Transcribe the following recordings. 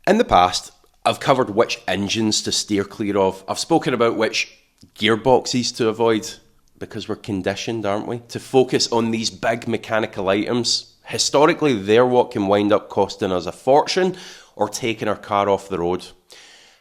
In the past, I've covered which engines to steer clear of. I've spoken about which gearboxes to avoid, because we're conditioned, aren't we, to focus on these big mechanical items. Historically, they're what can wind up costing us a fortune or taking our car off the road.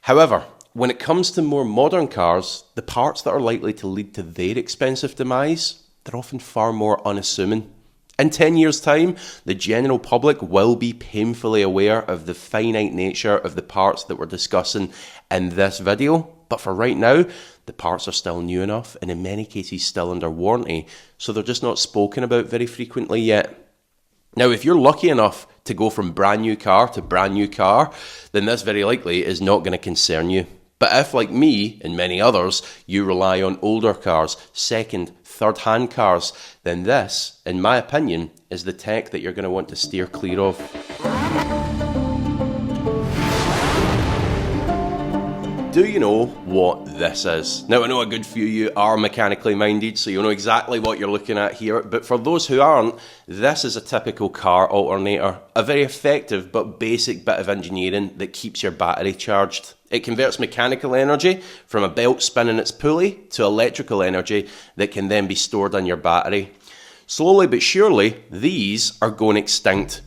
However, when it comes to more modern cars, the parts that are likely to lead to their expensive demise, they're often far more unassuming. In 10 years' time, the general public will be painfully aware of the finite nature of the parts that we're discussing in this video. But for right now, the parts are still new enough and in many cases still under warranty, so they're just not spoken about very frequently yet. Now, if you're lucky enough to go from brand new car to brand new car, then this very likely is not going to concern you. But if, like me and many others, you rely on older cars, second, third-hand cars, then this, in my opinion, is the tech that you're going to want to steer clear of. Do you know what this is? Now, I know a good few of you are mechanically minded, so you'll know exactly what you're looking at here, but for those who aren't, this is a typical car alternator, a very effective but basic bit of engineering that keeps your battery charged. It converts mechanical energy from a belt spinning its pulley to electrical energy that can then be stored in your battery. Slowly but surely, these are going extinct,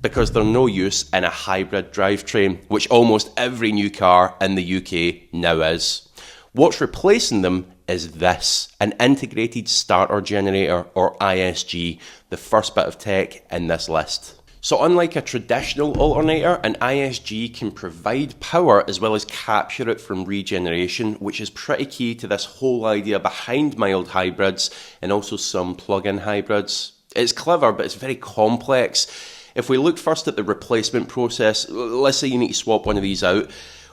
because they're no use in a hybrid drivetrain, which almost every new car in the UK now is. What's replacing them is this, an integrated starter generator, or ISG, the first bit of tech in this list. So unlike a traditional alternator, an ISG can provide power as well as capture it from regeneration, which is pretty key to this whole idea behind mild hybrids and also some plug-in hybrids. It's clever, but it's very complex. If we look first at the replacement process, let's say you need to swap one of these out.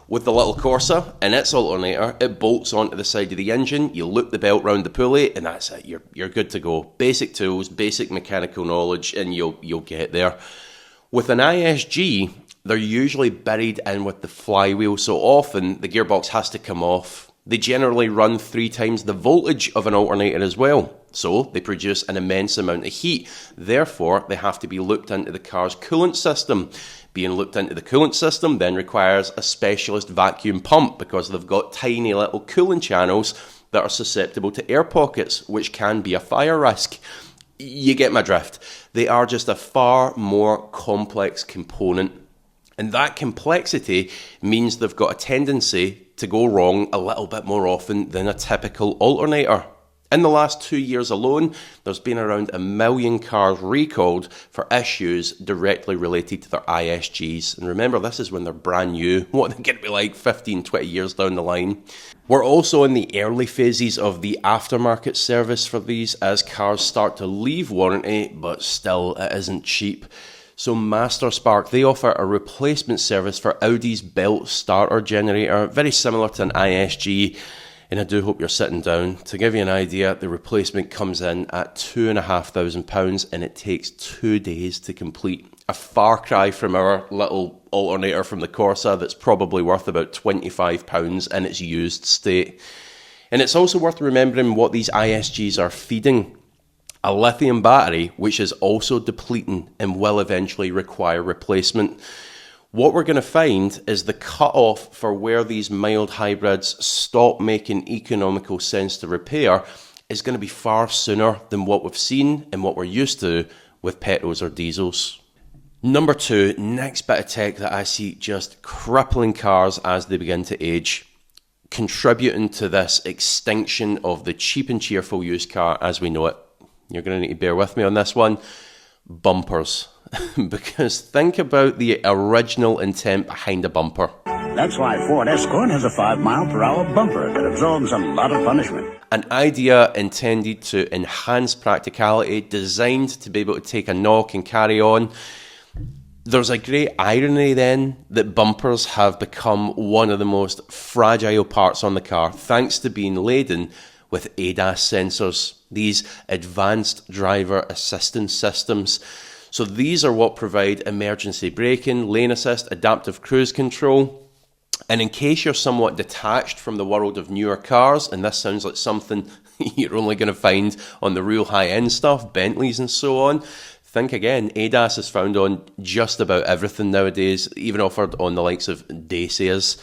With the little Corsa and its alternator, it bolts onto the side of the engine, you loop the belt round the pulley, and that's it, you're good to go. Basic tools, basic mechanical knowledge, and you'll get there. With an ISG, they're usually buried in with the flywheel, so often the gearbox has to come off. They generally run 3 times the voltage of an alternator as well, so they produce an immense amount of heat. Therefore, they have to be looped into the car's coolant system. Being looped into the coolant system then requires a specialist vacuum pump, because they've got tiny little cooling channels that are susceptible to air pockets, which can be a fire risk. You get my drift. They are just a far more complex component. And that complexity means they've got a tendency to go wrong a little bit more often than a typical alternator. In the last 2 years alone, there's been around 1 million cars recalled for issues directly related to their ISGs. And remember, this is when they're brand new. What they're going to be like 15, 20 years down the line. We're also in the early phases of the aftermarket service for these as cars start to leave warranty, but still it isn't cheap. So Master Spark, they offer a replacement service for Audi's belt starter generator, very similar to an ISG. And I do hope you're sitting down. To give you an idea, the replacement comes in at £2,500 and it takes 2 days to complete. A far cry from our little alternator from the Corsa that's probably worth about £25 in its used state. And it's also worth remembering what these ISGs are feeding. A lithium battery, which is also depleting and will eventually require replacement. What we're going to find is the cut-off for where these mild hybrids stop making economical sense to repair is going to be far sooner than what we've seen and what we're used to with petrols or diesels. Number 2, next bit of tech that I see just crippling cars as they begin to age, contributing to this extinction of the cheap and cheerful used car as we know it. You're going to need to bear with me on this one. Bumpers. Because think about the original intent behind a bumper. That's why Ford Escort has a 5-mile-per-hour bumper that absorbs a lot of punishment. An idea intended to enhance practicality, designed to be able to take a knock and carry on. There's a great irony then that bumpers have become one of the most fragile parts on the car, thanks to being laden with ADAS sensors, these advanced driver assistance systems. So these are what provide emergency braking, lane assist, adaptive cruise control. And in case you're somewhat detached from the world of newer cars, and this sounds like something you're only going to find on the real high-end stuff, Bentleys and so on, Think again, ADAS is found on just about everything nowadays, even offered on the likes of Dacias.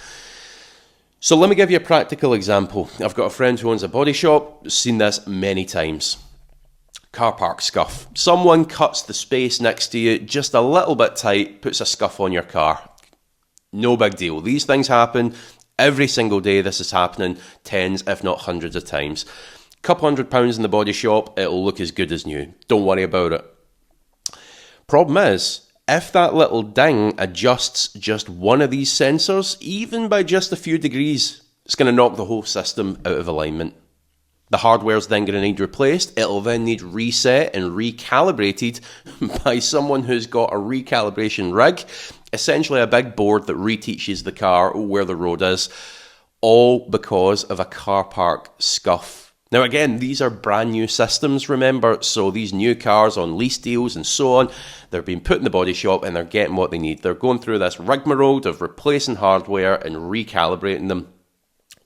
So let me give you a practical example. I've got a friend who owns a body shop, seen this many times. Car park scuff. Someone cuts the space next to you just a little bit tight, puts a scuff on your car. No big deal. These things happen every single day. This is happening tens, if not hundreds of times. Couple £100 in the body shop, it'll look as good as new. Don't worry about it. Problem is, if that little ding adjusts just one of these sensors, even by just a few degrees, it's going to knock the whole system out of alignment. The hardware's then going to need replaced. It'll then need reset and recalibrated by someone who's got a recalibration rig, essentially a big board that reteaches the car where the road is, all because of a car park scuff. Now again, these are brand new systems, remember, so these new cars on lease deals and so on, they're being put in the body shop and they're getting what they need. They're going through this rigmarole of replacing hardware and recalibrating them.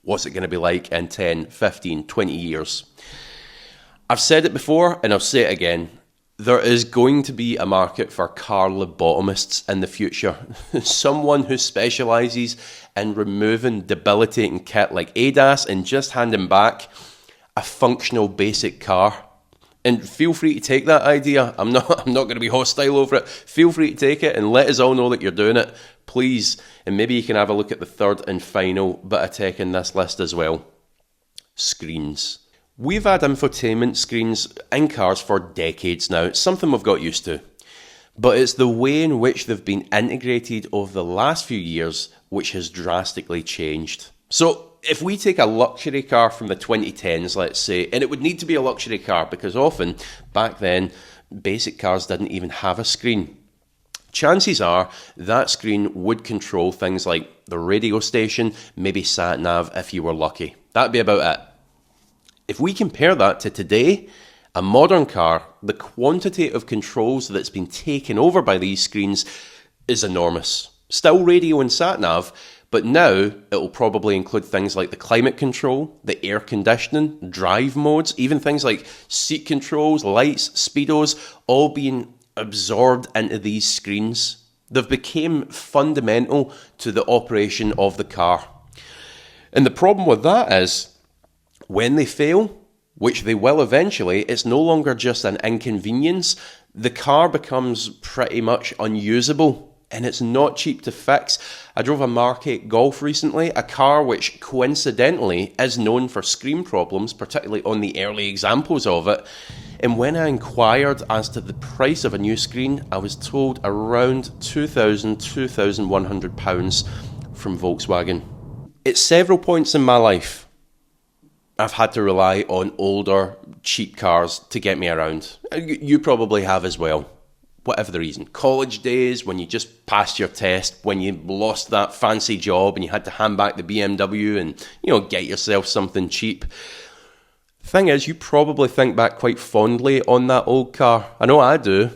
What's it going to be like in 10, 15, 20 years? I've said it before and I'll say it again. There is going to be a market for car lobotomists in the future. Someone who specialises in removing debilitating kit like ADAS and just handing back a functional basic car. And feel free to take that idea. I'm not going to be hostile over it. Feel free to take it and let us all know that you're doing it, please. And maybe you can have a look at the third and final bit of tech in this list as well. Screens. We've had infotainment screens in cars for decades now. It's something we've got used to. But it's the way in which they've been integrated over the last few years which has drastically changed. So if we take a luxury car from the 2010s, let's say, and it would need to be a luxury car because often back then basic cars didn't even have a screen. Chances are that screen would control things like the radio station, maybe sat nav if you were lucky. That'd be about it. If we compare that to today, a modern car, the quantity of controls that's been taken over by these screens is enormous. Still radio and sat nav, but now it will probably include things like the climate control, the air conditioning, drive modes, even things like seat controls, lights, speedos, all being absorbed into these screens. They've become fundamental to the operation of the car. And the problem with that is, when they fail, which they will eventually, it's no longer just an inconvenience. The car becomes pretty much unusable. And it's not cheap to fix. I drove a Mark 8 Golf recently, a car which coincidentally is known for screen problems, particularly on the early examples of it. And when I inquired as to the price of a new screen, I was told around £2,000, £2,100 from Volkswagen. At several points in my life, I've had to rely on older, cheap cars to get me around. You probably have as well. Whatever the reason. College days, when you just passed your test, when you lost that fancy job and you had to hand back the BMW and, get yourself something cheap. Thing is, you probably think back quite fondly on that old car. I know I do.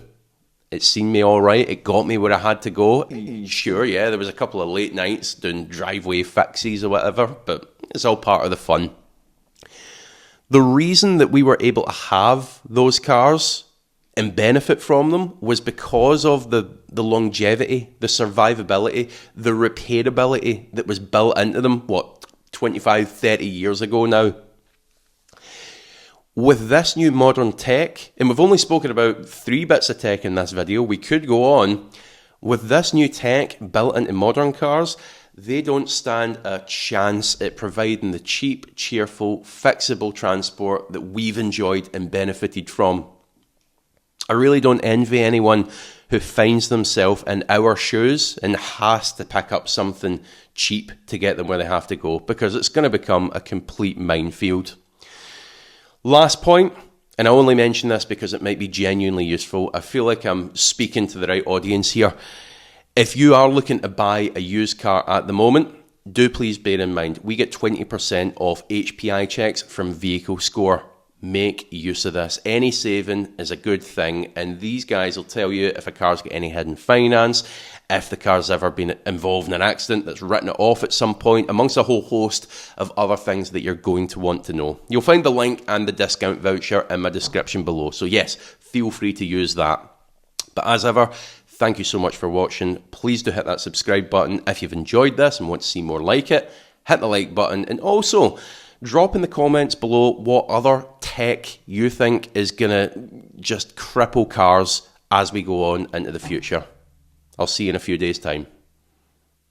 It's seen me all right. It got me where I had to go. Sure, yeah, there was a couple of late nights doing driveway fixes or whatever, but it's all part of the fun. The reason that we were able to have those cars and benefit from them was because of the longevity, the survivability, the repairability that was built into them, 25, 30 years ago now. With this new modern tech, and we've only spoken about 3 bits of tech in this video, we could go on. With this new tech built into modern cars, they don't stand a chance at providing the cheap, cheerful, fixable transport that we've enjoyed and benefited from. I really don't envy anyone who finds themselves in our shoes and has to pick up something cheap to get them where they have to go, because it's going to become a complete minefield. Last point, and I only mention this because it might be genuinely useful. I feel like I'm speaking to the right audience here. If you are looking to buy a used car at the moment, do please bear in mind, we get 20% off HPI checks from Vehicle Score. Make use of this. Any saving is a good thing, and these guys will tell you if a car's got any hidden finance, if the car's ever been involved in an accident that's written it off at some point, amongst a whole host of other things that you're going to want to know. You'll find the link and the discount voucher in my description below, so yes, feel free to use that. But as ever, thank you so much for watching. Please do hit that subscribe button if you've enjoyed this and want to see more like it. Hit the like button, and also drop in the comments below what other tech you think is going to just cripple cars as we go on into the future. I'll see you in a few days' time.